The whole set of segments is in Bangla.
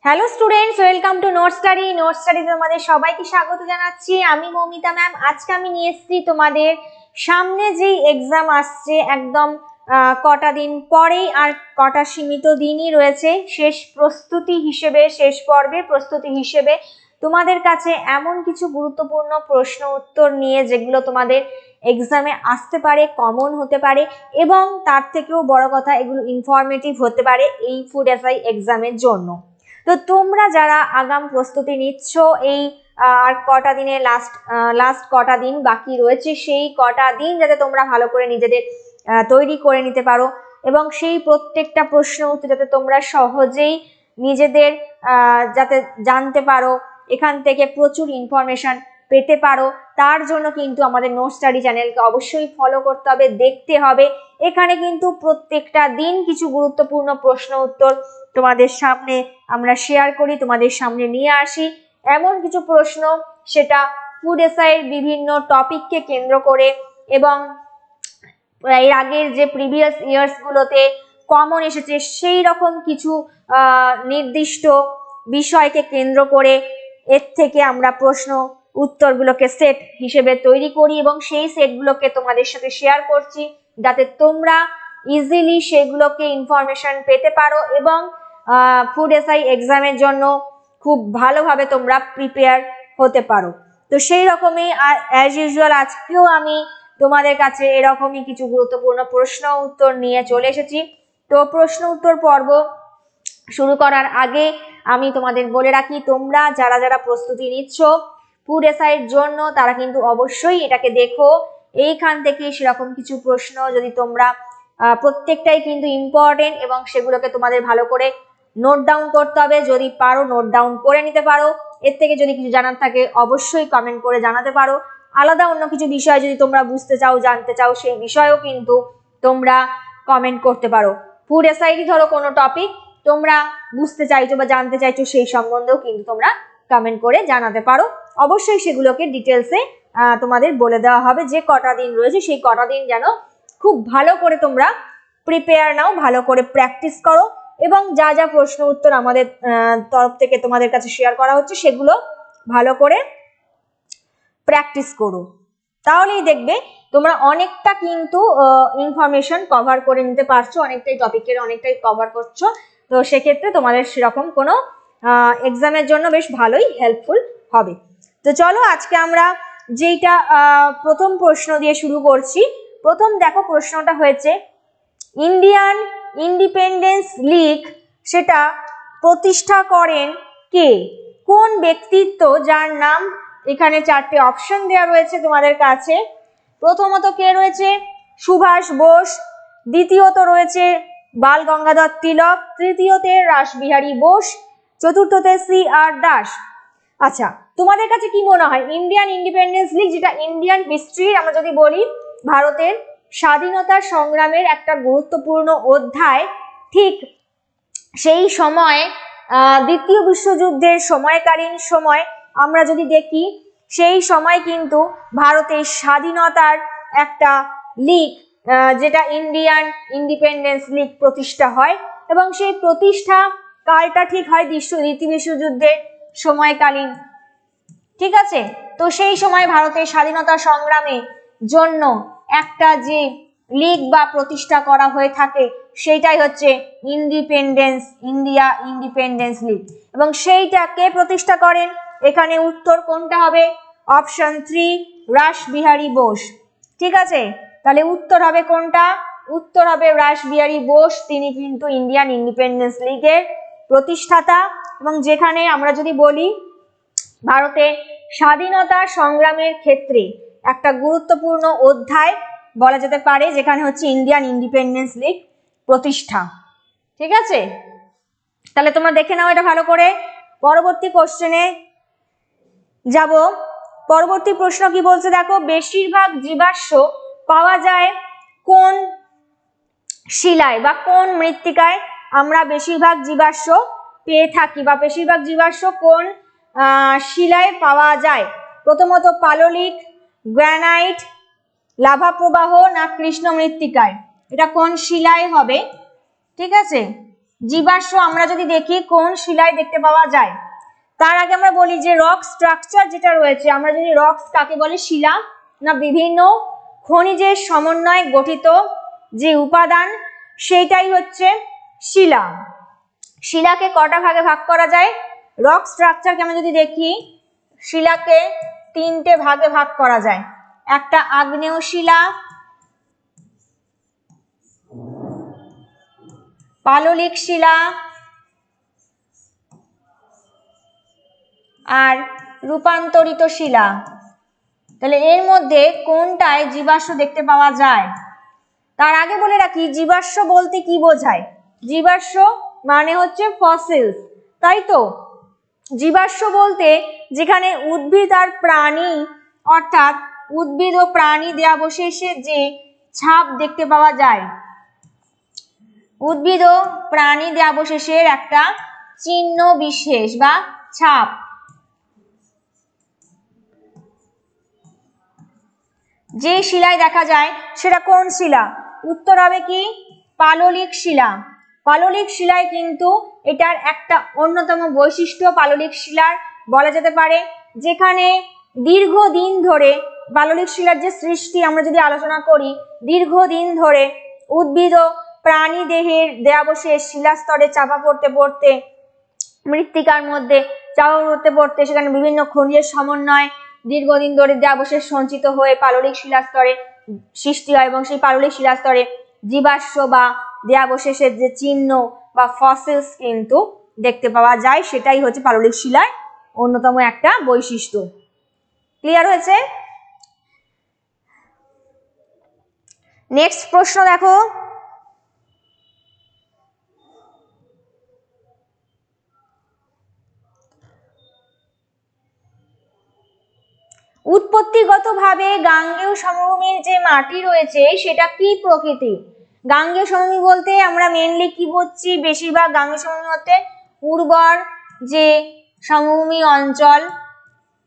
Hello students, welcome to note study তোমাদের সবাইকে স্বাগত জানাচ্ছি। আমি মৌমিতা ম্যাম। আজকে আমি নিয়ে এসেছি তোমাদের সামনে যেই এক্সাম আসছে, একদম কটা দিন পরেই, আর কটা সীমিত দিনই রয়েছে। শেষ প্রস্তুতি হিসেবে, শেষ পর্বের প্রস্তুতি হিসেবে তোমাদের কাছে এমন কিছু গুরুত্বপূর্ণ প্রশ্ন উত্তর নিয়ে, যেগুলো তোমাদের এক্সামে আসতে পারে, কমন হতে পারে, এবং তার থেকেও বড় কথা, এগুলো ইনফরমেটিভ হতে পারে এই ফুড এসআই এক্সামের জন্য। তো তোমরা যারা আগাম প্রস্তুতি নিচ্ছ, এই আর কটা দিনে লাস্ট কটা দিন বাকি রয়েছে, সেই কটা দিন যাতে তোমরা ভালো করে নিজেদের তৈরি করে নিতে পারো, এবং সেই প্রত্যেকটা প্রশ্ন উত্তর যাতে তোমরা সহজেই নিজেদের যাতে জানতে পারো, এখান থেকে প্রচুর ইনফরমেশন পেতে পারো, তার জন্য কিন্তু আমাদের নোট স্টাডি চ্যানেলকে অবশ্যই ফলো করতে হবে, দেখতে হবে। এখানে কিন্তু প্রত্যেকটা দিন কিছু গুরুত্বপূর্ণ প্রশ্ন উত্তর তোমাদের সামনে আমরা শেয়ার করি, তোমাদের সামনে নিয়ে আসি। এমন কিছু প্রশ্ন, সেটা ফুড এসআই এর বিভিন্ন টপিককে কেন্দ্র করে, এবং এর আগের যে প্রিভিয়াস ইয়ার্স গুলোতে কমন এসেছে সেই রকম কিছু নির্দিষ্ট বিষয়কে কেন্দ্র করে এর থেকে আমরা প্রশ্ন উত্তরগুলোকে সেট হিসেবে তৈরি করি, এবং সেই সেটগুলোকে তোমাদের সাথে শেয়ার করছি, যাতে তোমরা ইজিলি সেগুলোকে ইনফরমেশন পেতে পারো, এবং ফুড এসআই এক্সামের জন্য খুব ভালোভাবে তোমরা প্রিপেয়ার হতে পারো। তো সেই রকমই অ্যাজ ইউজুয়াল আজকেও আমি তোমাদের কাছে এরকমই কিছু গুরুত্বপূর্ণ প্রশ্ন উত্তর নিয়ে চলে এসেছি। তো প্রশ্ন উত্তর পর্ব শুরু করার আগে আমি তোমাদের বলে রাখি, তোমরা যারা যারা প্রস্তুতি নিচ্ছ ফুড এসআই এর জন্য, তারা কিন্তু অবশ্যই এটাকে দেখো। এইখান থেকে সেরকম কিছু প্রশ্ন যদি তোমরা প্রত্যেকটাই কিন্তু ইম্পর্টেন্ট, এবং সেগুলোকে তোমাদের ভালো করে নোট ডাউন করতে হবে। যদি পারো নোট ডাউন করে নিতে পারো। এর থেকে যদি কিছু জানার থাকে অবশ্যই কমেন্ট করে জানাতে পারো। আলাদা অন্য কিছু বিষয় যদি তোমরা বুঝতে চাও, জানতে চাও, সেই বিষয়েও কিন্তু তোমরা কমেন্ট করতে পারো। ফুড এসআই ধরো কোনো টপিক তোমরা বুঝতে চাইছো বা জানতে চাইছো, সেই সম্বন্ধেও কিন্তু তোমরা কমেন্ট করে জানাতে পারো। অবশ্যই সেগুলোকে ডিটেলসে তোমাদের বলে দেওয়া হবে, যে কটা দিন রয়েছে সেই কটা দিন যেন খুব ভালো করে তোমরা প্রিপেয়ার নাও, ভালো করে প্র্যাকটিস করো, এবং যা যা প্রশ্ন উত্তর আমাদের তরফ থেকে তোমাদের কাছে শেয়ার করা হচ্ছে সেগুলো ভালো করে প্র্যাকটিস করো। তাহলেই দেখবে তোমরা অনেকটা কিন্তু ইনফরমেশন কভার করে নিতে পারছো, অনেকটাই টপিকের অনেকটাই কভার করছো। তো সেক্ষেত্রে তোমাদের সেরকম কোনো এক্সামের জন্য বেশ ভালোই হেল্পফুল হবে। তো চলো আজকে আমরা যেইটা প্রথম প্রশ্ন দিয়ে শুরু করছি। প্রথম দেখো প্রশ্নটা হয়েছে, ইন্ডিয়ান ইন্ডিপেন্ডেন্স লীগ সেটা প্রতিষ্ঠা করেন কে? কোন ব্যক্তিত্ব, যার নাম, এখানে চারটে অপশন দেওয়া রয়েছে তোমাদের কাছে। প্রথমত কে রয়েছে? সুভাষ বোস। দ্বিতীয়ত রয়েছে বাল গঙ্গাধর তিলক। তৃতীয়তে রাসবিহারী বোস। চতুর্থতে CR দাস। আচ্ছা, তোমাদের কাছে কি মনে হয় ইন্ডিয়ান ইন্ডিপেন্ডেন্স লীগ, যেটা ইন্ডিয়ান হিস্ট্রি, আমরা যদি বলি ভারতের স্বাধীনতা সংগ্রামের একটা গুরুত্বপূর্ণ অধ্যায়, ঠিক সেই সময় দ্বিতীয় বিশ্বযুদ্ধের সময়কালীন সময় আমরা যদি দেখি, সেই সময় কিন্তু ভারতের স্বাধীনতার একটা লীগ, যেটা ইন্ডিয়ান ইন্ডিপেন্ডেন্স লীগ প্রতিষ্ঠা হয়, এবং সেই প্রতিষ্ঠা কালটা ঠিক হয় দ্বিতীয় বিশ্বযুদ্ধের সময়কালীন। ঠিক আছে, তো সেই সময় ভারতের স্বাধীনতা সংগ্রামের জন্য একটা যে লীগ বা প্রতিষ্ঠা করা হয়ে থাকে, সেইটাই হচ্ছে ইন্ডিয়া ইন্ডিপেন্ডেন্স লীগ। এবং সেইটা কে প্রতিষ্ঠা করেন? এখানে উত্তর কোনটা হবে? অপশন 3, রাসবিহারী বোস। ঠিক আছে, তাহলে উত্তর হবে কোনটা? উত্তর হবে রাসবিহারী বোস। তিনি কিন্তু ইন্ডিয়ান ইন্ডিপেন্ডেন্স লীগের প্রতিষ্ঠাতা। এবং যেখানে আমরা যদি বলি ভারতের স্বাধীনতা সংগ্রামের ক্ষেত্রে একটা গুরুত্বপূর্ণ অধ্যায় বলা যেতে পারে, যেখানে হচ্ছে ইন্ডিয়ান ইন্ডিপেন্ডেন্স লীগ প্রতিষ্ঠা। ঠিক আছে, তাহলে তোমরা দেখে নাও এটা ভালো করে। পরবর্তী কোশ্চেনে যাব। পরবর্তী প্রশ্ন কি বলছে দেখো, বেশিরভাগ জীবাশ্ম পাওয়া যায় কোন শিলায় বা কোন মৃত্তিকায় আমরা বেশিরভাগ জীবাশ্ম পেয়ে থাকি, বা বেশিরভাগ জীবাশ্ম কোন শিলায় পাওয়া যায়? প্রথমত পাললিক, গ্রানাইট, লাভা প্রবাহ, না কৃষ্ণ মৃত্তিকায়? এটা কোন শিলায় হবে? ঠিক আছে, জীবাশ্ম আমরা যদি দেখি কোন শিলায় দেখতে পাওয়া যায়, তার আগে আমরা বলি যে রক স্ট্রাকচার যেটা রয়েছে, আমরা যদি রক্স কাকে বলে, শিলা না বিভিন্ন খনিজের সমন্বয়ে গঠিত যে উপাদান সেইটাই হচ্ছে শিলা। শিলাকে কটা ভাগে ভাগ করা যায়? রক স্ট্রাকচারকে আমরা যদি দেখি, শিলাকে তিনটে ভাগে ভাগ করা যায়। একটা আগ্নেয় শিলা, পাললিক শিলা আর রূপান্তরিত শিলা। তাহলে এর মধ্যে কোনটায় জীবাশ্ম দেখতে পাওয়া যায়? তার আগে বলে রাখি, জীবাশ্ম বলতে কি বোঝায়? জীবাশ্ম মানে হচ্ছে ফসিলস, তাই তো। জীবাশ্ম বলতে যেখানে উদ্ভিদ আর প্রাণী, অর্থাৎ উদ্ভিদ ও প্রাণী দেহাবশেষে যে ছাপ দেখতে পাওয়া যায়, উদ্ভিদ ও প্রাণী দেহাবশেষের একটা চিহ্ন বিশেষ বা ছাপ, যে শিলায় দেখা যায় সেটা কোন শিলা? উত্তর হবে কি? পাললিক শিলা। পাললিক শিলায় কিন্তু এটার একটা অন্যতম বৈশিষ্ট্য পাললিক শিলার বলা যেতে পারে, যেখানে দীর্ঘদিন ধরে পাললিক শিলার যে সৃষ্টি আমরা যদি আলোচনা করি, দীর্ঘদিন ধরে উদ্ভিদ ও প্রাণী দেহের দেহাবশেষ শিলাস্তরে চাপা পড়তে পড়তে, মৃত্তিকার মধ্যে চাপা পড়তে পড়তে সেখানে বিভিন্ন খনিজের সমন্বয় দীর্ঘদিন ধরে দেহাবশেষ সঞ্চিত হয়ে পাললিক শিলাস্তরে সৃষ্টি হয়, এবং সেই পাললিক শিলাস্তরে জীবাশ্ম বা দেহাবশেষের যে চিহ্ন বা ফসিলস কিন্তু দেখতে পাওয়া যায়, সেটাই হচ্ছে পাললিক শিলার অন্যতম একটা বৈশিষ্ট্য। ক্লিয়ার হয়েছে? নেক্সট প্রশ্ন দেখো, উৎপত্তিগতভাবে গাঙ্গেয় সমভূমির যে মাটি রয়েছে সেটা কি প্রকৃতি? গাঙ্গেয় সমভূমি বলতে আমরা মেইনলি কি বুঝছি? বেশিরভাগ গাঙ্গেয় সমভূমি হতে উর্বর যে সমভূমি অঞ্চল,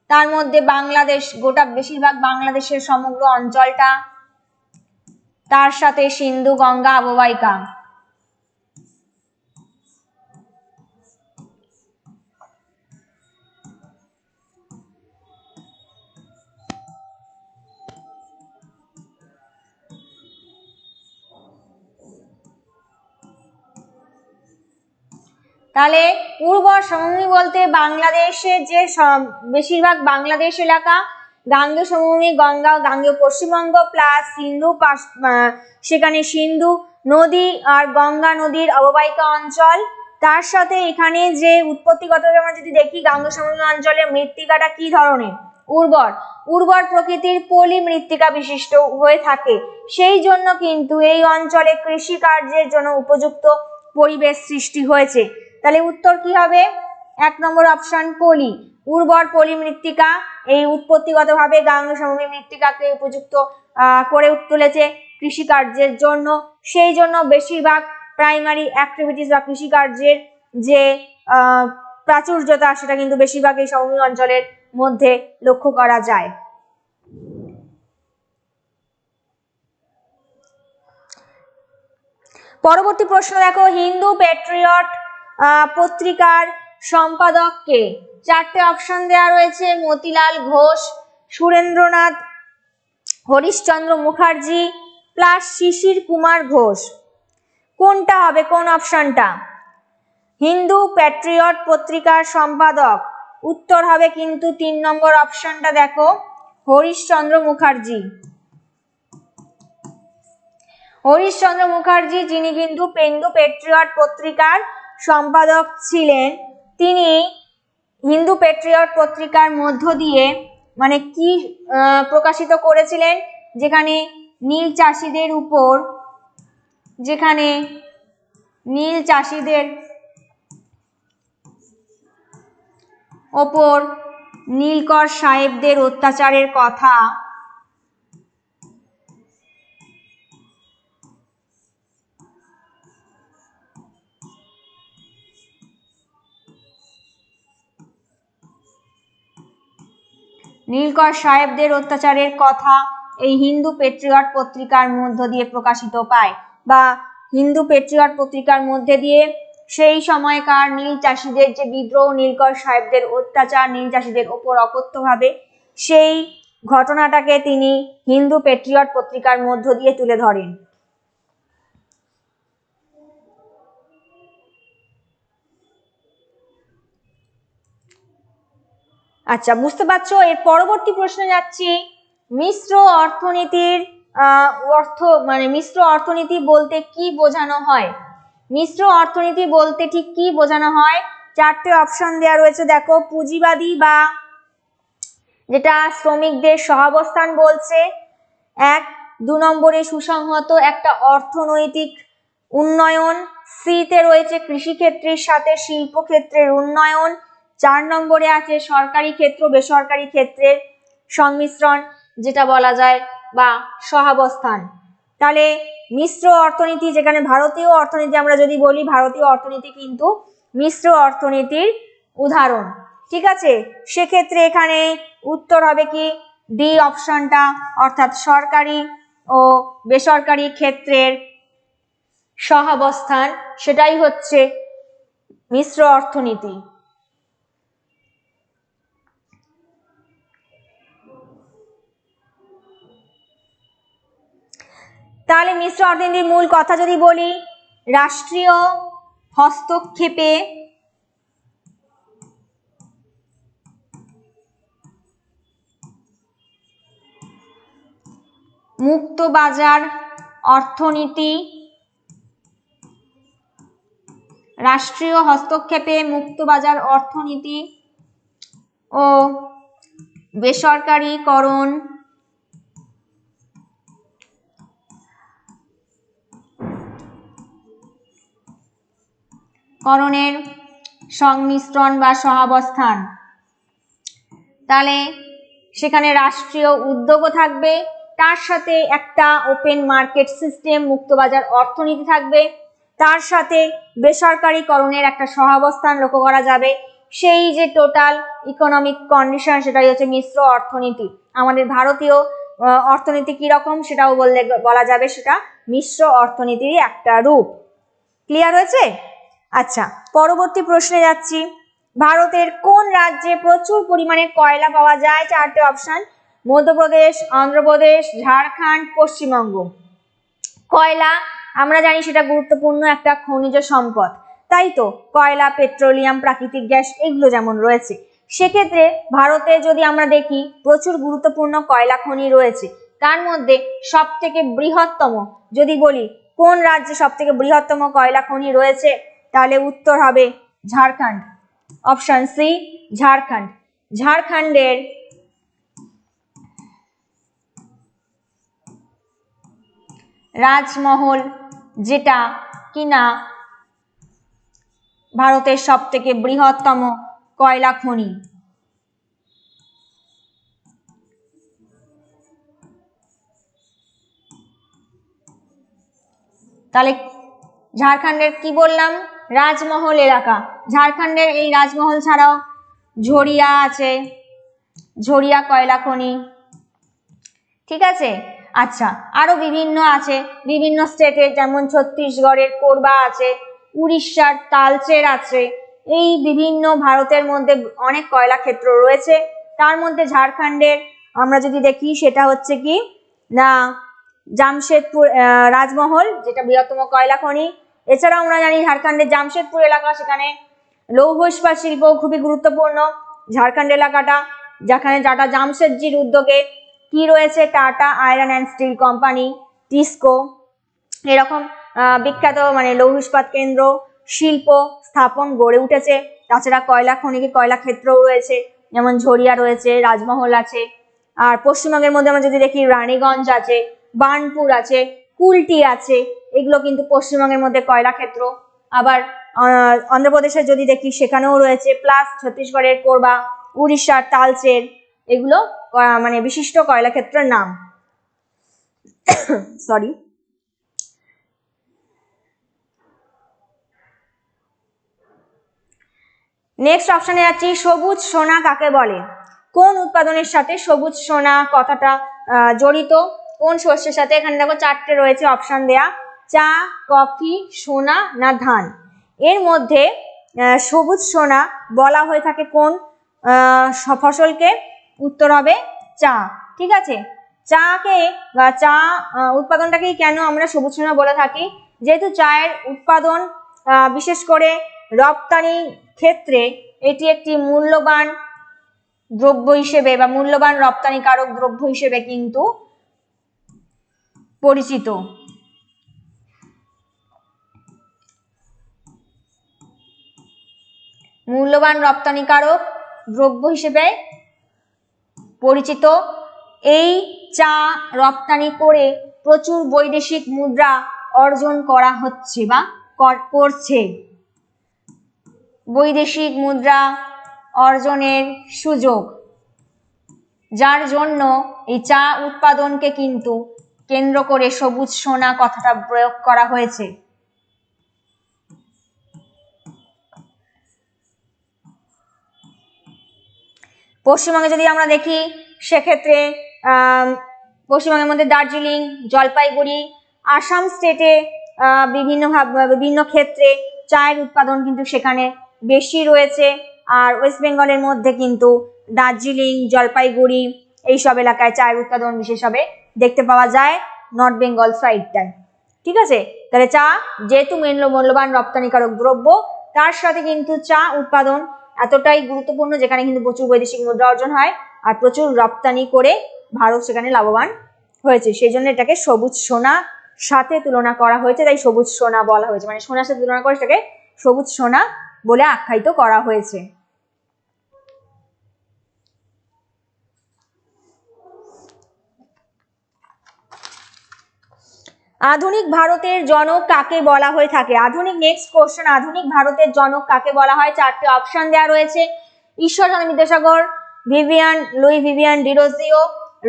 তার মধ্যে বাংলাদেশ, গোটা বেশিরভাগ বাংলাদেশের সমগ্র অঞ্চলটা, তার সাথে সিন্ধু গঙ্গা অববাহিকা। তাহলে উর্বর সমভূমি বলতে বাংলাদেশের যে বেশিরভাগ বাংলাদেশ এলাকা, গাঙ্গেয় সমভূমি, গঙ্গা, গাঙ্গেয় পশ্চিমবঙ্গ প্লাস সিন্ধু, সেখানে সিন্ধু নদী আর গঙ্গা নদীর অববাহিকা অঞ্চল, তার সাথে এখানে যে উৎপত্তিগত আমরা যদি দেখি গাঙ্গেয় সমভূমি অঞ্চলে মৃত্তিকাটা কি ধরনের? উর্বর, উর্বর প্রকৃতির পলি মৃত্তিকা বিশিষ্ট হয়ে থাকে, সেই জন্য কিন্তু এই অঞ্চলে কৃষি কার্যের জন্য উপযুক্ত পরিবেশ সৃষ্টি হয়েছে। তাহলে উত্তর কি হবে? 1 নম্বর অপশন পলি, উর্বর পলি মৃত্তিকা এই উৎপত্তিগতভাবে গাঙ্গেয় সমভূমি মৃত্তিকাকে উপযুক্ত করে তুলেছে কৃষি কার্যের জন্য, সেই জন্য বেশিরভাগ প্রাইমারি অ্যাক্টিভিটিস বা কৃষি কার্যের যে প্রাচুর্যতা সেটা কিন্তু বেশিরভাগ এই সমভূমি অঞ্চলের মধ্যে লক্ষ্য করা যায়। পরবর্তী প্রশ্ন দেখো, হিন্দু প্যাট্রিয়ট পত্রিকার সম্পাদক কে? 4টে অপশন দেওয়া রয়েছে, মতিলাল ঘোষ, সুরেন্দ্রনাথ হরিশচন্দ্র মুখার্জি প্লাস শিশির কুমার ঘোষ। কোনটা হবে, কোন অপশনটা? হিন্দু প্যাট্রিয়ট পত্রিকার সম্পাদক উত্তর হবে কিন্তু 3 নম্বর অপশনটা, দেখো হরিশচন্দ্র মুখার্জি। হরিশচন্দ্র মুখার্জি যিনি কিন্তু হিন্দু প্যাট্রিয়ট পত্রিকার সম্পাদক ছিলেন, তিনি হিন্দু প্যাট্রিয়ট পত্রিকার মধ্য দিয়ে মানে কি প্রকাশিত করেছিলেন, যেখানে নীল চাষীদের উপর, যেখানে নীল চাষীদের ওপর নীলকর সাহেবদের অত্যাচারের কথা নীলকর সাহেবদের অত্যাচারের কথা এই হিন্দু প্যাট্রিয়ট পত্রিকার মধ্য দিয়ে প্রকাশিত পায়, বা হিন্দু প্যাট্রিয়ট পত্রিকার মধ্যে দিয়ে সেই সময়কার নীল চাষীদের যে বিদ্রোহ, নীলকর সাহেবদের অত্যাচার নীল চাষীদের ওপর অকথ্যভাবে, সেই ঘটনাটাকে তিনি হিন্দু পেট্রিয়ট পত্রিকার মধ্য দিয়ে তুলে ধরেন। আচ্ছা, বুঝতে পারছো? এর পরবর্তী প্রশ্নে যাচ্ছি। মিশ্র অর্থনীতির মিশ্র অর্থনীতি বলতে কি বোঝানো হয়? মিশ্র অর্থনীতি বলতে ঠিক কি বোঝানো হয়? চারটে অপশন দেওয়া রয়েছে, দেখো। পুঁজিবাদী বা যেটা শ্রমিকদের সহাবস্থান বলছে, 1। 2 নম্বরে সুসংহত একটা অর্থনৈতিক উন্নয়ন, সিতে রয়েছে কৃষিক্ষেত্রের সাথে শিল্পক্ষেত্রের উন্নয়ন, 4 নম্বরে আছে সরকারি ক্ষেত্র বেসরকারি ক্ষেত্রের সংমিশ্রণ, যেটা বলা যায় বা সহাবস্থান। তাহলে মিশ্র অর্থনীতি, যেখানে ভারতীয় অর্থনীতি আমরা যদি বলি, ভারতীয় অর্থনীতি কিন্তু মিশ্র অর্থনীতির উদাহরণ। ঠিক আছে, সেক্ষেত্রে এখানে উত্তর হবে কি? ডি অপশনটা, অর্থাৎ সরকারি ও বেসরকারি ক্ষেত্রের সহাবস্থান, সেটাই হচ্ছে মিশ্র অর্থনীতি। তাহলে মিশ্র অর্থনীতির মূল কথা যদি বলি, রাষ্ট্রীয় হস্তক্ষেপে মুক্ত বাজার অর্থনীতি, রাষ্ট্রীয় হস্তক্ষেপে মুক্ত বাজার অর্থনীতি ও বেসরকারীকরণ করণের সংমিশ্রণ বা সহাবস্থান। তাহলে সেখানে রাষ্ট্রীয় উদ্যোগও থাকবে, তার সাথে একটা ওপেন মার্কেট সিস্টেম মুক্তবাজার অর্থনীতি থাকবে, তার সাথে বেসরকারীকরণের একটা সহাবস্থান লক্ষ্য করা যাবে। সেই যে টোটাল ইকোনমিক কন্ডিশন, সেটাই হচ্ছে মিশ্র অর্থনীতি। আমাদের ভারতীয় অর্থনীতি কিরকম সেটাও বলা যাবে, সেটা মিশ্র অর্থনীতিরই একটা রূপ। ক্লিয়ার হয়েছে? আচ্ছা, পরবর্তী প্রশ্নে যাচ্ছি। ভারতের কোন রাজ্যে প্রচুর পরিমাণে কয়লা পাওয়া যায়? চারটে অপশন, মধ্যপ্রদেশ, অন্ধ্রপ্রদেশ, ঝাড়খণ্ড, পশ্চিমবঙ্গ। কয়লা আমরা জানি সেটা গুরুত্বপূর্ণ একটা খনিজ সম্পদ, তাই তো? কয়লা, পেট্রোলিয়াম, প্রাকৃতিক গ্যাস এগুলো যেমন রয়েছে, সেক্ষেত্রে ভারতে যদি আমরা দেখি প্রচুর গুরুত্বপূর্ণ কয়লা খনি রয়েছে। তার মধ্যে সব থেকে বৃহত্তম যদি বলি, কোন রাজ্যে সব থেকে বৃহত্তম কয়লা খনি রয়েছে? তাহলে উত্তর হবে ঝাড়খণ্ড, অপশন সি, ঝাড়খণ্ড। ঝাড়খণ্ডের রাজমহল, যেটা কিনা ভারতের সব থেকে বৃহত্তম কয়লা খনি। তাহলে ঝাড়খণ্ডের কি বললাম? রাজমহল এলাকা। ঝাড়খণ্ডের এই রাজমহল ছাড়াও ঝরিয়া আছে, ঝরিয়া কয়লা খনি। ঠিক আছে, আচ্ছা, আরো বিভিন্ন আছে বিভিন্ন স্টেটে, যেমন ছত্তিশগড়ের কোরবা আছে, উড়িষ্যার তালচের আছে। এই বিভিন্ন ভারতের মধ্যে অনেক কয়লা ক্ষেত্র রয়েছে। তার মধ্যে ঝাড়খণ্ডের আমরা যদি দেখি, সেটা হচ্ছে কি না জামশেদপুর রাজমহল, যেটা বৃহত্তম কয়লা খনি। এছাড়াও আমরা জানি ঝাড়খণ্ডের জামশেদপুর এলাকা, সেখানে লৌহ ইস্পাত শিল্প খুবই গুরুত্বপূর্ণ। ঝাড়খণ্ড এলাকাটা, যেখানে টাটা জামশেদজির উদ্যোগে কি রয়েছে, tata iron and steel company, TISCO, এরকম বিখ্যাত লৌহ ইস্পাত কেন্দ্র, শিল্প স্থাপন গড়ে উঠেছে। তাছাড়া কয়লা খনিকে কয়লা ক্ষেত্রও রয়েছে, যেমন ঝরিয়া রয়েছে, রাজমহল আছে। আর পশ্চিমবঙ্গের মধ্যে আমরা যদি দেখি, রানীগঞ্জ আছে, বার্নপুর আছে, কুলটি আছে, এগুলো কিন্তু পশ্চিমবঙ্গের মধ্যে কয়লা ক্ষেত্র। আবার অন্ধ্রপ্রদেশে যদি দেখি, সেখানেও রয়েছে, প্লাস ছত্তিশগড়ের কোরবা, উড়িষ্যার তালচের, এগুলো বিশিষ্ট কয়লা ক্ষেত্রের নাম। সরি। নেক্সট অপশনে যাচ্ছি, সবুজ সোনা কাকে বলে? কোন উৎপাদনের সাথে সবুজ সোনা কথাটা জড়িত? কোন শস্যের সাথে? এখানে দেখো চারটে রয়েছে অপশন দেয়া, চা, কফি, সোনা না ধান। এর মধ্যে সবুজ সোনা বলা হয়ে থাকে কোন ফসলকে? উত্তর হবে চা। ঠিক আছে, চাকে বা চা উৎপাদনটাকে কেন আমরা সবুজ সোনা বলে থাকি? যেহেতু চায়ের উৎপাদন বিশেষ করে রপ্তানি ক্ষেত্রে এটি একটি মূল্যবান দ্রব্য হিসেবে বা মূল্যবান রপ্তানিকারক দ্রব্য হিসেবে কিন্তু পরিচিত। মূল্যবান রপ্তানিকারক দ্রব্য হিসেবে পরিচিত। এই চা রপ্তানি করে প্রচুর বৈদেশিক মুদ্রা অর্জন করা হচ্ছে বা করছে। বৈদেশিক মুদ্রা অর্জনের সুযোগ, যার জন্য এই চা উৎপাদনকে কিন্তু কেন্দ্র করে সবুজ সোনা কথাটা প্রয়োগ করা হয়েছে। পশ্চিমবঙ্গে যদি আমরা দেখি সেক্ষেত্রে পশ্চিমবঙ্গের মধ্যে দার্জিলিং, জলপাইগুড়ি, আসাম স্টেটে বিভিন্ন ক্ষেত্রে চায়ের উৎপাদন কিন্তু সেখানে বেশি রয়েছে। আর ওয়েস্ট বেঙ্গলের মধ্যে কিন্তু দার্জিলিং, জলপাইগুড়ি এইসব এলাকায় চায়ের উৎপাদন বিশেষভাবে দেখতে পাওয়া যায়, নর্থ বেঙ্গল সাইডটায়। ঠিক আছে, তাহলে চা যেহেতু মূল্যবান রপ্তানিকারক দ্রব্য, তার সাথে কিন্তু চা উৎপাদন এতটাই গুরুত্বপূর্ণ যেখানে কিন্তু প্রচুর বৈদেশিক মুদ্রা অর্জন হয় আর প্রচুর রপ্তানি করে ভারত সেখানে লাভবান হয়েছে। সেই জন্য এটাকে সবুজ সোনা সাথে তুলনা করা হয়েছে, তাই সবুজ সোনা বলা হয়েছে, মানে সোনার সাথে তুলনা করে সেটাকে সবুজ সোনা বলে আখ্যায়িত করা হয়েছে। আধুনিক ভারতের জনক কাকে বলা হয়ে থাকে? আধুনিক নেক্সট কোশ্চেন, আধুনিক ভারতের জনক কাকে বলা হয়? চারটে অপশন দেওয়া রয়েছে। ঈশ্বরচন্দ্র বিদ্যাসাগর, লুই ভিভিয়ান ডিরোজিও,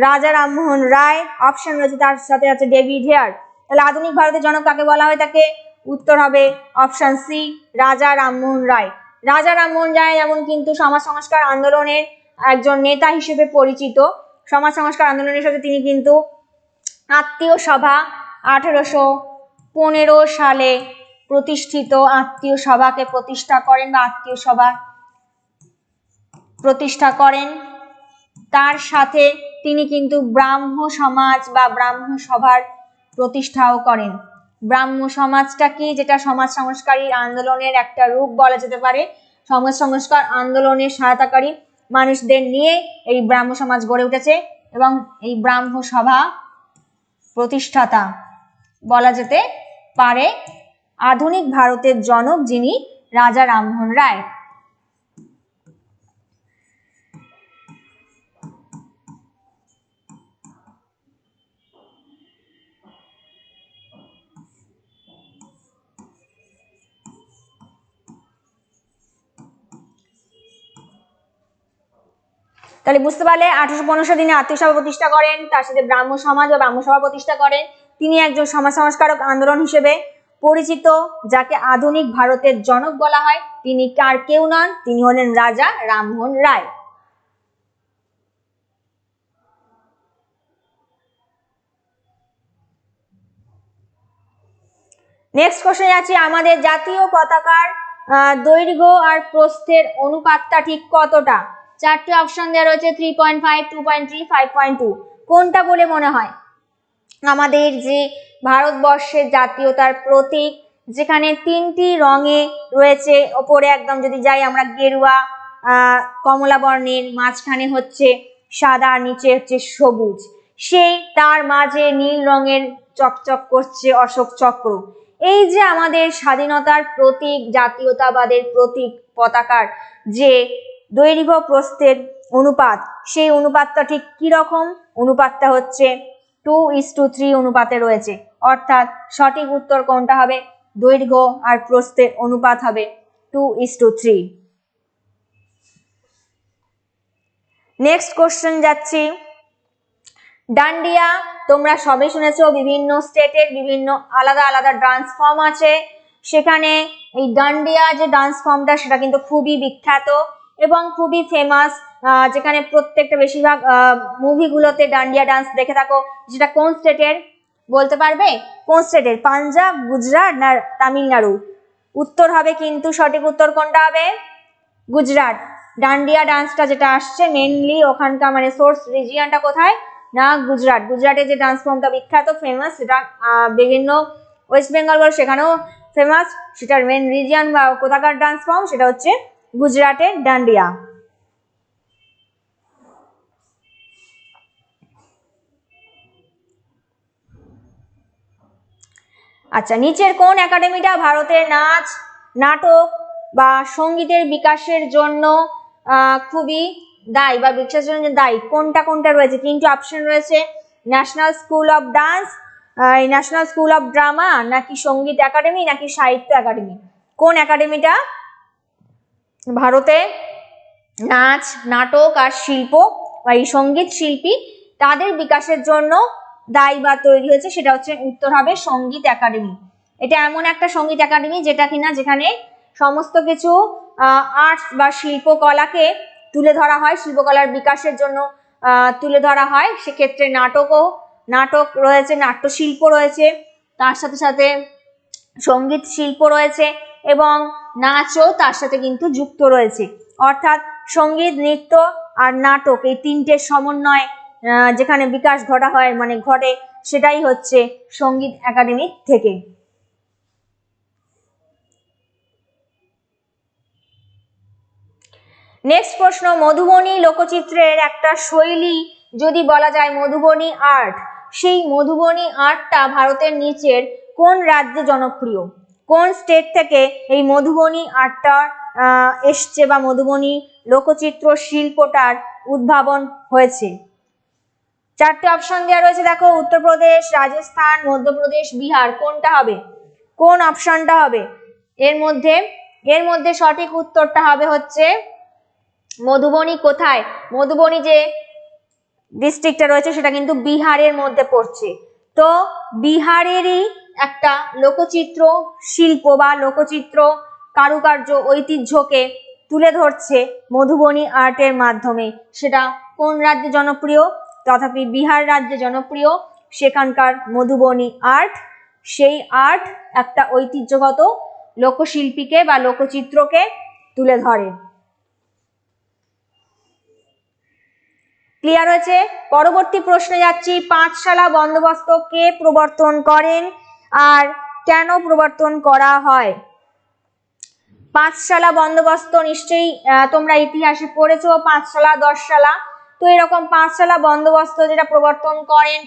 রাজা রামমোহন রায়, অপশন রয়েছে তার সাথে আছে ডেভিড হেয়ার। তাহলে আধুনিক ভারতের জনক কাকে বলা হয় থাকে? উত্তর হবে অপশন সি, রাজা রামমোহন রায়। রাজা রামমোহন রায় যেমন কিন্তু সমাজ সংস্কার আন্দোলনের একজন নেতা হিসেবে পরিচিত। সমাজ সংস্কার আন্দোলনের সাথে তিনি কিন্তু আত্মীয় সভা 1815 সালে প্রতিষ্ঠিত আত্মীয় সভাকে প্রতিষ্ঠা করেন বা আত্মীয় সভা প্রতিষ্ঠা করেন। তার সাথে তিনি কিন্তু ব্রাহ্ম সমাজ বা ব্রাহ্ম সভার প্রতিষ্ঠাও করেন। ব্রাহ্ম সমাজটা কি? যেটা সমাজ সংস্কারী আন্দোলনের একটা রূপ বলা যেতে পারে। সমাজ সংস্কার আন্দোলনের সহায়তাকারী মানুষদের নিয়ে এই ব্রাহ্ম সমাজ গড়ে উঠেছে এবং এই ব্রাহ্ম সভা প্রতিষ্ঠাতা বলা যেতে পারে আধুনিক ভারতের জনক যিনি রাজা রামমোহন রায়। তাহলে বুঝতে পারলে 1815 সালে তিনি আত্মীয় সভা প্রতিষ্ঠা করেন, তার সাথে ব্রাহ্ম সমাজ ও ব্রাহ্ম সভা প্রতিষ্ঠা করেন। তিনি একজন সমাজ সংস্কারক আন্দোলন হিসেবে পরিচিত, যাকে আধুনিক ভারতের জনক বলা হয়। তিনি কার কেউ নন, তিনি হলেন রাজা রামমোহন রায়। নেক্সট কোশ্চেন আছে, আমাদের জাতীয় পতাকার দৈর্ঘ্য আর প্রস্থের অনুপাতটা ঠিক কতটা? চারটি অপশন দেওয়া রয়েছে 3.5, 2.3, 5.2। কোনটা বলে মনে হয়? আমাদের যে ভারতবর্ষের জাতীয়তার প্রতীক, যেখানে তিনটি রঙে রয়েছে, ওপরে একদম যদি যাই আমরা গেরুয়া কমলা বর্ণের, মাঝখানে হচ্ছে সাদা, নিচে হচ্ছে সবুজ, সেই তার মাঝে নীল রঙের চকচক করছে অশোক চক্র। এই যে আমাদের স্বাধীনতার প্রতীক, জাতীয়তাবাদের প্রতীক পতাকার যে দৈর্ঘ্য প্রস্থের অনুপাত, সেই অনুপাতটা ঠিক কি রকম? অনুপাতটা হচ্ছে 2:3 অনুপাতে রয়েছে, অর্থাৎ সঠিক উত্তর কোনটা হবে? দৈর্ঘ্য আর প্রস্থের অনুপাত হবে 2:3। নেক্সট কোশ্চেন যাচ্ছি, ডান্ডিয়া তোমরা সবে শুনেছো, বিভিন্ন স্টেটের বিভিন্ন আলাদা আলাদা ডান্স ফর্ম আছে। সেখানে এই ডান্ডিয়া যে ডান্স ফর্মটা সেটা কিন্তু খুবই বিখ্যাত এবং খুবই ফেমাস, যেখানে প্রত্যেকটা বেশিরভাগ মুভিগুলোতে ডান্ডিয়া ডান্স দেখে থাকো। যেটা কোন স্টেটের বলতে পারবে? কোন স্টেটের? পাঞ্জাব, গুজরাট না তামিলনাড়ু? উত্তর হবে কিন্তু, সঠিক উত্তর কোনটা হবে? গুজরাট। ডান্ডিয়া ডান্সটা যেটা আসছে মেনলি ওখানকার মানে সোর্স রিজিয়নটা কোথায় না গুজরাট। গুজরাটের যে ডান্স ফর্মটা বিখ্যাত ফেমাস, সেটা বিভিন্ন ওয়েস্ট বেঙ্গল বল সেখানেও ফেমাস, সেটার মেন রিজিয়ন বা কোথাকার ডান্স ফর্ম সেটা হচ্ছে গুজরাটের ডান্ডিয়া। আচ্ছা, নিচের কোন একাডেমিটা ভারতের নাচ, নাটক বা সঙ্গীতের বিকাশের জন্য খুবই দায়ী বা বিকাশের জন্য দায়ী? কোনটা কোনটা রয়েছে? তিনটি অপশন রয়েছে, national school of dance, national school of drama, নাকি সঙ্গীত একাডেমি, নাকি সাহিত্য একাডেমি? কোন একাডেমিটা ভারতে নাচ, নাটক আর শিল্প বা এই সঙ্গীত শিল্পী তাদের বিকাশের জন্য দায়ী বা তৈরি হয়েছে? সেটা হচ্ছে উত্তর হবে সঙ্গীত একাডেমি। এটা এমন একটা সঙ্গীত একাডেমি যেটা কিনা যেখানে সমস্ত কিছু আর্টস বা শিল্পকলাকে তুলে ধরা হয়, শিল্পকলার বিকাশের জন্য তুলে ধরা হয়। সেক্ষেত্রে নাটক রয়েছে, নাট্যশিল্প রয়েছে, তার সাথে সাথে সঙ্গীত শিল্প রয়েছে এবং নাচও তার সাথে কিন্তু যুক্ত রয়েছে। অর্থাৎ সঙ্গীত, নৃত্য আর নাটক এই তিনটের সমন্বয়ে যেখানে বিকাশ ঘটা হয় মানে ঘটে, সেটাই হচ্ছে সঙ্গীত একাডেমি থেকে। নেক্সট প্রশ্ন, মধুবনী লোকচিত্রের একটা শৈলী যদি বলা যায় মধুবনী আর্ট, সেই মধুবনী আর্টটা ভারতের নিচের কোন রাজ্যে জনপ্রিয়? কোন স্টেট থেকে এই মধুবনী আর্টটা এসছে বা মধুবনী লোকচিত্র শিল্পটার উদ্ভাবন হয়েছে? চারটে অপশন দেওয়া রয়েছে, দেখো, উত্তরপ্রদেশ, রাজস্থান, মধ্যপ্রদেশ, বিহার। কোনটা হবে? কোন অপশনটা হবে এর মধ্যে সঠিক উত্তরটা হবে হচ্ছে মধুবনী। কোথায়? মধুবনী যে ডিস্ট্রিক্টটা রয়েছে সেটা কিন্তু বিহারের মধ্যে পড়ছে। তো বিহারেরই একটা লোকচিত্র শিল্প বা লোকচিত্র কারুকার্য ঐতিহ্যকে তুলে ধরছে মধুবনী আর্টের মাধ্যমে। সেটা কোন রাজ্যে জনপ্রিয়? তথাপি বিহার রাজ্যে জনপ্রিয় সেখানকার মধুবনী আর্ট। সেই আর্ট একটা ঐতিহ্যগত লোকশিল্পীকে বা লোকচিত্রকে তুলে ধরে। ক্লিয়ার হয়েছে? পরবর্তী প্রশ্নে যাচ্ছি, পাঁচশালা বন্দোবস্ত কে প্রবর্তন করেন আর কেন প্রবর্তন করা হয়? পাঁচশালা বন্দোবস্ত নিশ্চয়ই তোমরা ইতিহাসে পড়েছো, পাঁচশালা, দশশালা। তো এরকম পাঁচশালা বন্দোবস্ত যেটা প্রবর্তন করেন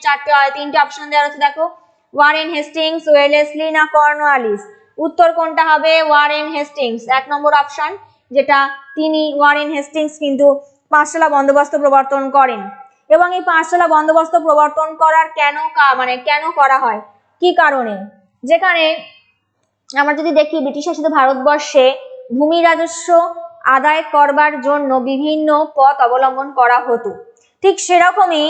তিনটে অপশন দেওয়া আছে, দেখো, ওয়ারেন হেস্টিংস, ওয়েলেসলি না কর্নওয়ালিস। উত্তর কোনটা হবে? ওয়ারেন হেস্টিংস, 1 নম্বর অপশন, যেটা তিনি ওয়ারেন হেস্টিংস কিন্তু পাঁচশালা বন্দোবস্ত প্রবর্তন করেন। এবং এই পাঁচশালা বন্দোবস্ত প্রবর্তন করার কেন করা হয়, কি কারণে? যেখানে আমরা যদি দেখি ব্রিটিশ শাসিত ভারতবর্ষে ভূমি রাজস্ব আদায় করবার জন্য বিভিন্ন পথ অবলম্বন করা হতো। ঠিক সেরকমই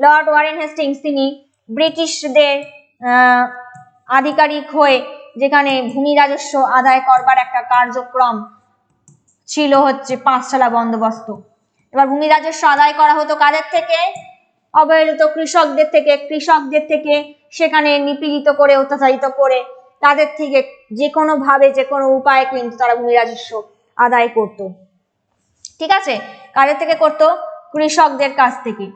লর্ড ওয়ারেন হেস্টিংস তিনি ব্রিটিশদের আধিকারিক হয়ে যেখানে ভূমি রাজস্ব আদায় করবার একটা কার্যক্রম ছিল হচ্ছে পাঁচশালা বন্দোবস্ত। এবার ভূমি রাজস্ব আদায় করা হতো কাদের থেকে? অবহেলিত কৃষকদের থেকে সেখানে নিপীড়িত করে, অত্যাচারিত করে তাদের থেকে যে কোনো ভাবে, যে কোনো উপায়ে কিন্তু তারা ভূমি রাজস্ব আদায় করত। ঠিক আছে, কাদের থেকে করত? কৃষকদের কাছ থেকে।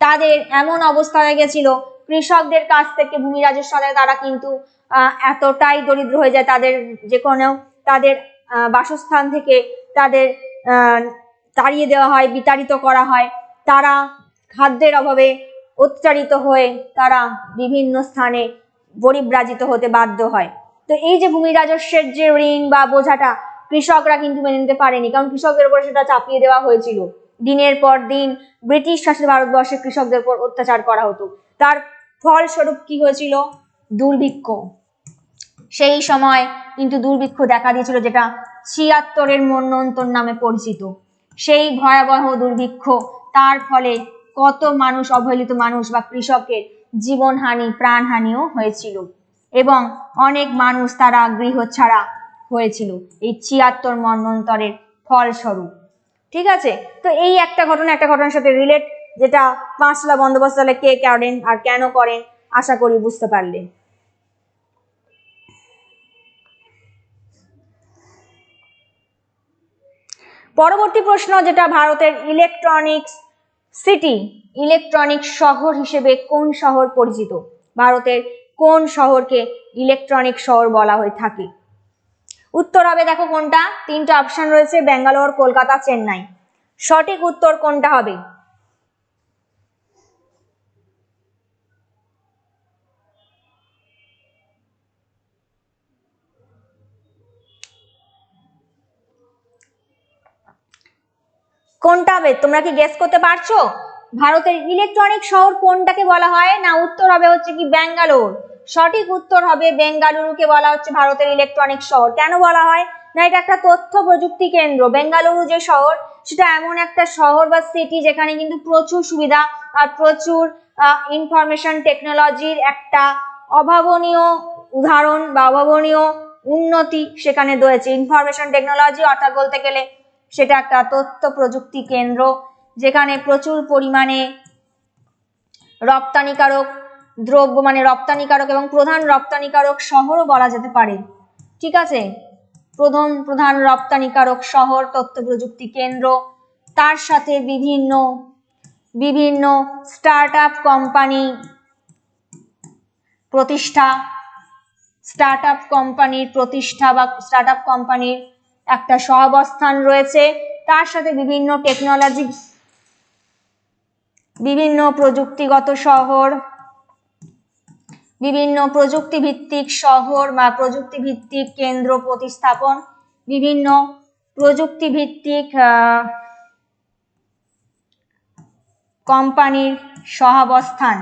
তাদের এমন অবস্থা হয়ে গেছিল কৃষকদের কাছ থেকে ভূমি রাজস্ব আদায় তারা কিন্তু এতটাই দরিদ্র হয়ে যায়, তাদের যে কোনো তাদের বাসস্থান থেকে তাদের তাড়িয়ে দেওয়া হয়, বিতাড়িত করা হয়। তারা খাদ্যের অভাবে অত্যাচারিত হয়ে তারা বিভিন্ন স্থানে পরিব্রাজিত হতে বাধ্য হয়। তো এই যে ভূমি রাজস্বের যে ঋণ বা বোঝাটা কৃষকরা কিন্তু মেনে নিতে পারেনি, কারণ কৃষকদের উপর সেটা চাপিয়ে দেওয়া হয়েছিল। দিনের পর দিন ব্রিটিশ শাসিত ভারতবর্ষে কৃষকদের উপর অত্যাচার করা হতো। তার ফলস্বরূপ কি হয়েছিল? দুর্ভিক্ষ। সেই সময় কিন্তু দুর্ভিক্ষ দেখা দিয়েছিল, যেটা ৭৬-এর মন্বন্তর নামে পরিচিত। সেই ভয়াবহ দুর্ভিক্ষ, তার ফলে কত মানুষ, অবহেলিত মানুষ বা কৃষকের জীবনহানি, প্রাণহানিও হয়েছিল এবং অনেক মানুষ তারা গৃহছাড়া হয়েছিল এই ৭৬ মন্বন্তরের ফলস্বরূপ। ঠিক আছে, তো এই একটা ঘটনার সাথে রিলেট, যেটা পাঁচশালা বন্দোবস্ত কে করেন আর কেন করেন, আশা করি বুঝতে পারলে। পরবর্তী প্রশ্ন, যেটা ভারতের ইলেকট্রনিক্স সিটি, ইলেকট্রনিক শহর হিসেবে কোন শহর পরিচিত? ভারতের কোন শহরকে ইলেকট্রনিক শহর বলা হয়ে থাকে? উত্তর হবে দেখো কোনটা, তিনটা অপশন রয়েছে, ব্যাঙ্গালোর, কলকাতা, চেন্নাই। সঠিক উত্তর কোনটা হবে? কোনটা হবে তোমরা কি গেস করতে পারছো? ভারতের ইলেকট্রনিক শহর কোনটাকে বলা হয়? না, উত্তর হবে হচ্ছে কি ব্যাঙ্গালোর। সঠিক উত্তর হবে বেঙ্গালুরুকে বলা হচ্ছে ভারতের ইলেকট্রনিক শহর। কেন বলা হয়? না, এটা একটা তথ্য প্রযুক্তি কেন্দ্র। বেঙ্গালুরু যে শহর, সেটা এমন একটা শহর বা সিটি যেখানে কিন্তু প্রচুর সুবিধা আর প্রচুর ইনফরমেশন টেকনোলজির একটা অভাবনীয় উদাহরণ বা অভাবনীয় উন্নতি সেখানে রয়েছে। ইনফরমেশন টেকনোলজি অর্থাৎ বলতে গেলে সেটা একটা তথ্য প্রযুক্তি কেন্দ্র, যেখানে প্রচুর পরিমাণে রপ্তানিকারক দ্রব্য, মানে রপ্তানিকারক এবং প্রধান রপ্তানিকারক শহরও বলা যেতে পারে। ঠিক আছে, প্রধান রপ্তানিকারক শহর, তথ্য প্রযুক্তি কেন্দ্র, তার সাথে বিভিন্ন বিভিন্ন স্টার্টআপ কোম্পানি প্রতিষ্ঠা, স্টার্টআপ কোম্পানির একটা সহাবস্থান রয়েছে। তার সাথে বিভিন্ন টেকনোলজি, বিভিন্ন প্রযুক্তিগত শহর, বিভিন্ন প্রযুক্তি ভিত্তিক শহর বা প্রযুক্তি ভিত্তিক কেন্দ্র প্রতিস্থাপন, বিভিন্ন প্রযুক্তি ভিত্তিক কোম্পানির সহাবস্থান।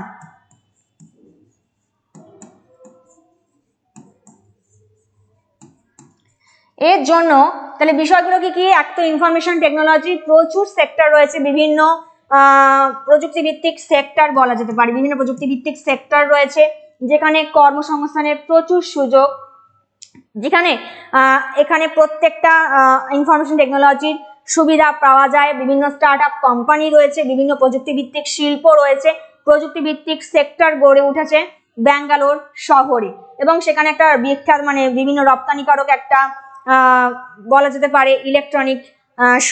এর জন্য তাহলে বিষয়গুলো কি কি? এক তো ইনফরমেশন টেকনোলজি, প্রচুর সেক্টর রয়েছে, বিভিন্ন প্রযুক্তি ভিত্তিক সেক্টর বলা যেতে পারে, বিভিন্ন প্রযুক্তি ভিত্তিক সেক্টর রয়েছে যেখানে কর্মসংস্থানের প্রচুর সুযোগ, যেখানে এখানে প্রত্যেকটা ইনফরমেশন টেকনোলজির সুবিধা পাওয়া যায়। বিভিন্ন স্টার্টআপ কোম্পানি রয়েছে, বিভিন্ন প্রযুক্তি ভিত্তিক শিল্প রয়েছে, প্রযুক্তি ভিত্তিক সেক্টর গড়ে উঠেছে ব্যাঙ্গালোর শহরে, এবং সেখানে একটা বিখ্যাত, মানে বিভিন্ন রপ্তানিকারক একটা বলা যেতে পারে ইলেকট্রনিক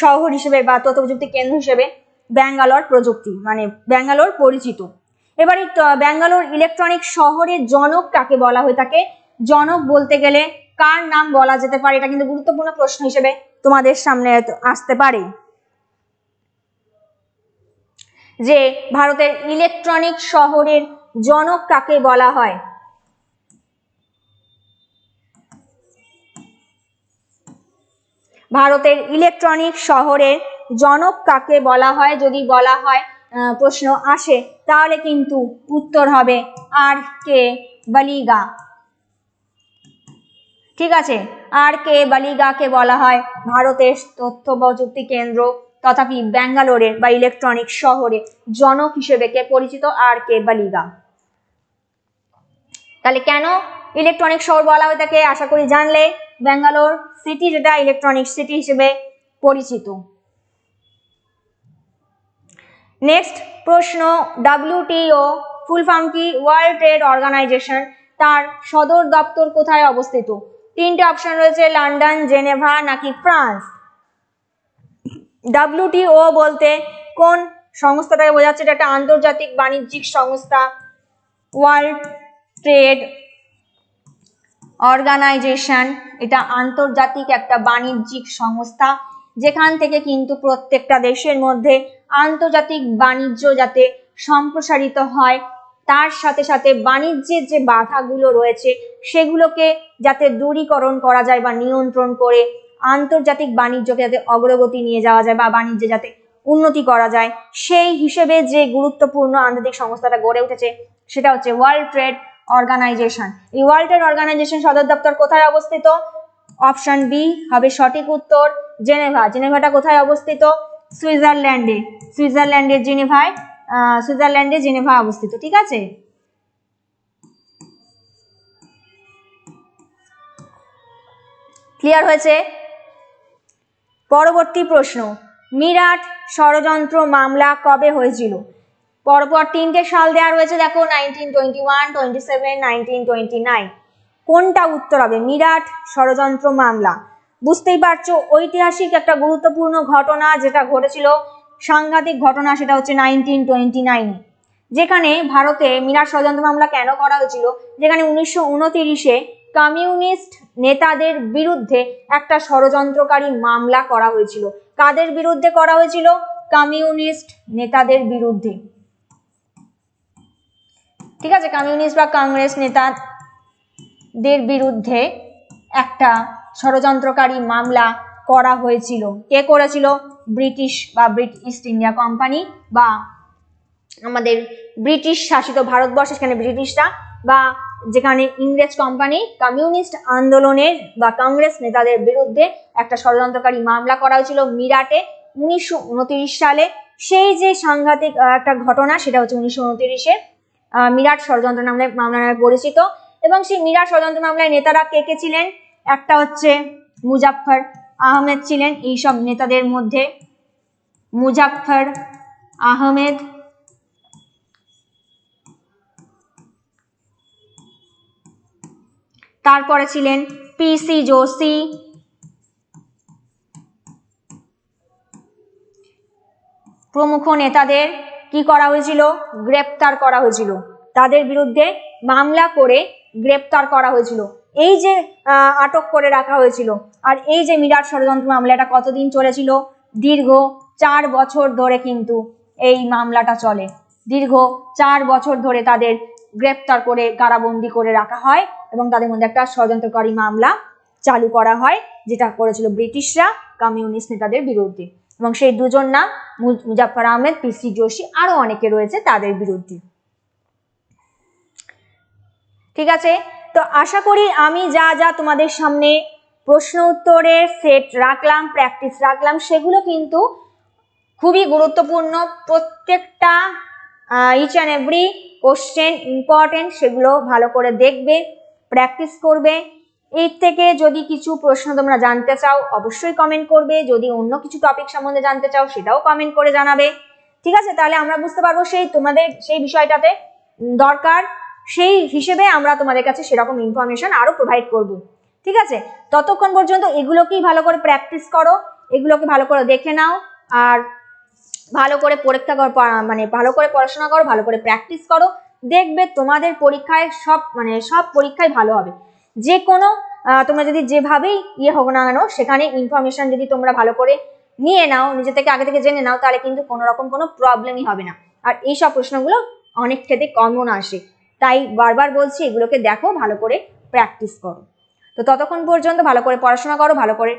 শহর হিসেবে বা তথ্য প্রযুক্তি কেন্দ্র হিসেবে ব্যাঙ্গালোর ব্যাঙ্গালোর পরিচিত। এবারে ব্যাঙ্গালোর ইলেকট্রনিক শহরের জনক কাকে বলা হয়ে থাকে? জনক বলতে গেলে কার নাম বলা যেতে পারে? এটা কিন্তু গুরুত্বপূর্ণ প্রশ্ন হিসেবে তোমাদের সামনে আসতে পারে, যে ভারতের ইলেকট্রনিক শহরের জনক কাকে বলা হয়? ভারতের ইলেকট্রনিক শহরের জনক কাকে বলা হয়? যদি বলা হয়, প্রশ্ন আসে, তাহলে কিন্তু উত্তর হবে আর কে বালিগা। ঠিক আছে, আর কে বালিগাকে বলা হয় ভারতের তথ্য প্রযুক্তি কেন্দ্র তথাপি ব্যাঙ্গালোরের বা ইলেকট্রনিক শহরে জনক হিসেবে কে পরিচিত? আর কে বালিগা। তাহলে কেন ইলেকট্রনিক শহর বলা হয়ে থাকে আশা করি জানলে। ব্যাঙ্গালোর সিটি যেটা ইলেকট্রনিক সিটি হিসেবে পরিচিত। নেক্সট প্রশ্ন, WTO ফুল ফর্ম কি? ওয়ার্ল্ড ট্রেড অর্গানাইজেশন, তার সদর দপ্তর কোথায় অবস্থিত? তিনটে অপশন রয়েছে, লন্ডন, জেনেভা নাকি ফ্রান্স। WTO বলতে কোন সংস্থাটাকে বোঝাচ্ছে? এটা একটা আন্তর্জাতিক বাণিজ্যিক সংস্থা। ওয়ার্ল্ড ট্রেড অর্গানাইজেশন, এটা আন্তর্জাতিক একটা বাণিজ্যিক সংস্থা, যেখান থেকে কিন্তু প্রত্যেকটা দেশের মধ্যে আন্তর্জাতিক বাণিজ্য যাতে সম্প্রসারিত হয়, তার সাথে সাথে বাণিজ্যের যে বাধাগুলো রয়েছে সেগুলোকে যাতে দূরীকরণ করা যায় বা নিয়ন্ত্রণ করে আন্তর্জাতিক বাণিজ্যকে যাতে অগ্রগতি নিয়ে যাওয়া যায় বা বাণিজ্যে যাতে উন্নতি করা যায়, সেই হিসেবে যে গুরুত্বপূর্ণ আন্তর্জাতিক সংস্থাটা গড়ে উঠেছে সেটা হচ্ছে ওয়ার্ল্ড ট্রেড অর্গানাইজেশন। এই ওয়ার্ল্ড ট্রেড অর্গানাইজেশন সদর দপ্তর কোথায় অবস্থিত? অপশন বি হবে সঠিক উত্তর, জেনেভা। জেনেভাটা কোথায় অবস্থিত? সুইজারল্যান্ডে। সুইজারল্যান্ডে জেনেভা অবস্থিত। ঠিক আছে, ক্লিয়ার হয়েছে? পরবর্তী প্রশ্ন, মিরাট ষড়যন্ত্র মামলা কবে হয়েছিল? পরপর তিনটে সাল দেওয়া রয়েছে, দেখো 1921, 27, 1929। কোনটা উত্তর হবে? মিরাট ষড়যন্ত্র মামলা বুঝতেই পারছো ঐতিহাসিক একটা গুরুত্বপূর্ণ ঘটনা যেটা ঘটেছিল, সাংঘাতিক ঘটনা, সেটা হচ্ছে 1929-এ, যেখানে ভারতে মিরাট ষড়যন্ত্র মামলা কেন করা হয়েছিল, যেখানে 1929-এ কমিউনিস্ট নেতাদের বিরুদ্ধে একটা ষড়যন্ত্রকারী মামলা করা হয়েছিল। কাদের বিরুদ্ধে করা হয়েছিল? কমিউনিস্ট নেতাদের বিরুদ্ধে। ঠিক আছে, কমিউনিস্ট বা কংগ্রেস নেতাদের বিরুদ্ধে একটা ষড়যন্ত্রকারী মামলা করা হয়েছিল। কে করেছিল? ব্রিটিশ বা ইস্ট ইন্ডিয়া কোম্পানি বা আমাদের ব্রিটিশ শাসিত ভারতবর্ষ, সেখানে ব্রিটিশরা বা যেখানে ইংরেজ কোম্পানি কমিউনিস্ট আন্দোলনের বা কংগ্রেস নেতাদের বিরুদ্ধে একটা ষড়যন্ত্রকারী মামলা করা হয়েছিল মিরাটে 1929 সালে। সেই যে সাংঘাতিক একটা ঘটনা, সেটা হচ্ছে 1929-এ মিরাট ষড়যন্ত্র মামলা নামে পরিচিত। এবং সেই মিরাট ষড়যন্ত্র মামলায় নেতারা কে কে ছিলেন? একটা হচ্ছে মুজাফফর আহমেদ ছিলেন এইসব নেতাদের মধ্যে, মুজাফফর আহমেদ। তারপরে ছিলেন পিসি যোশী, প্রমুখ নেতাদের কি করা হয়েছিল? গ্রেপ্তার করা হয়েছিল, তাদের বিরুদ্ধে মামলা করে গ্রেপ্তার করা হয়েছিল। এই যে আটক করে রাখা হয়েছিল, আর এই যে মিরাট ষড়যন্ত্র মামলা, এটা কতদিন চলেছিল? দীর্ঘ 4 বছর ধরে কিন্তু এই মামলাটা চলে। দীর্ঘ 4 বছর ধরে তাদের গ্রেপ্তার করে কারাবন্দি করে রাখা হয় এবং তাদের মধ্যে একটা ষড়যন্ত্রকারী মামলা চালু করা হয়, যেটা করেছিল ব্রিটিশরা কমিউনিস্ট নেতাদের বিরুদ্ধে। এবং সেই দুজন নাম মুজাফফর আহমেদ, পিসি যোশী, আরো অনেকে রয়েছে তাদের বিরুদ্ধে। ঠিক আছে, তো আশা করি আমি যা যা তোমাদের সামনে প্রশ্ন উত্তরের সেট রাখলাম, প্র্যাকটিস রাখলাম, সেগুলো কিন্তু খুবই গুরুত্বপূর্ণ। প্রত্যেকটা each and every question important, সেগুলো ভালো করে দেখবে, প্র্যাকটিস করবে। এর থেকে যদি কিছু প্রশ্ন তোমরা জানতে চাও অবশ্যই কমেন্ট করবে, যদি অন্য কিছু টপিক সম্বন্ধে জানতে চাও সেটাও কমেন্ট করে জানাবে। ঠিক আছে, তাহলে আমরা বুঝতে পারবো সেই তোমাদের সেই বিষয়টাতে দরকার, সেই হিসেবে আমরা তোমাদের কাছে সেরকম ইনফরমেশন আরো প্রোভাইড করব। ঠিক আছে, ততক্ষণ পর্যন্ত এগুলোকেই ভালো করে প্র্যাকটিস করো, এগুলোকে ভালো করে দেখে নাও, আর ভালো করে পরীক্ষা মানে ভালো করে পড়াশোনা করো, ভালো করে প্র্যাকটিস করো, দেখবে তোমাদের পরীক্ষায় সব পরীক্ষায় ভালো হবে। যে কোনো তোমরা যদি যেভাবেই হোক না কেন, সেখানে ইনফরমেশন যদি তোমরা ভালো করে নিয়ে নাও, নিজে থেকে আগে থেকে জেনে নাও, তাহলে কিন্তু কোনো রকম কোনো প্রবলেমই হবে না। আর এই সব প্রশ্নগুলো অনেক ক্ষেত্রে কমন আসে, তাই বারবার বলছি এগুলোকে দেখো, ভালো করে প্র্যাকটিস করো। তো ততক্ষণ পর্যন্ত ভালো করে পড়াশোনা করো, ভালো করে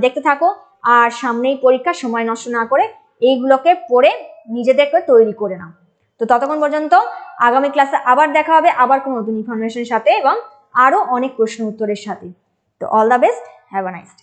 দেখতে থাকো, আর সামনেই পরীক্ষা, সময় নষ্ট না করে এইগুলোকে পড়ে নিজেদেরকে তৈরি করে নাও। তো ততক্ষণ পর্যন্ত আগামী ক্লাসে আবার দেখা হবে, আবার কোনো নতুন ইনফরমেশনের সাথে এবং আরো অনেক প্রশ্ন উত্তরের সাথে। তো all the best, have a nice day.